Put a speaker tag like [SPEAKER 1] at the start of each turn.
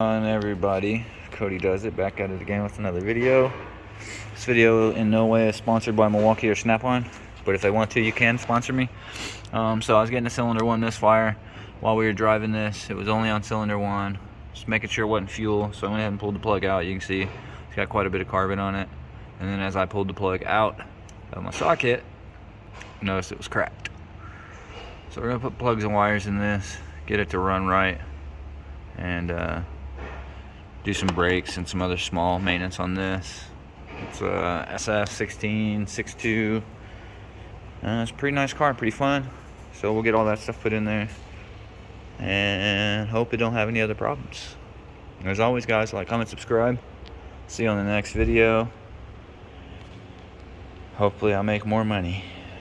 [SPEAKER 1] On everybody, Cody Does It, back at it again with another video. This video in no way is sponsored by Milwaukee or Snap-on, but if they want to, you can sponsor me. So I was getting a cylinder 1 misfire while we were driving this. It was only on cylinder 1, just making sure it wasn't fuel. So I went ahead and pulled the plug out. You can see it's got quite a bit of carbon on it. And then as I pulled the plug out of my socket, I noticed it was cracked. So we're gonna put plugs and wires in this, get it to run right, and do some brakes and some other small maintenance on this. It's a SS 1662. It's a pretty nice car, pretty fun. So we'll get all that stuff put in there and hope it don't have any other problems. As always, guys, like, comment, subscribe. See you on the next video. Hopefully I'll make more money.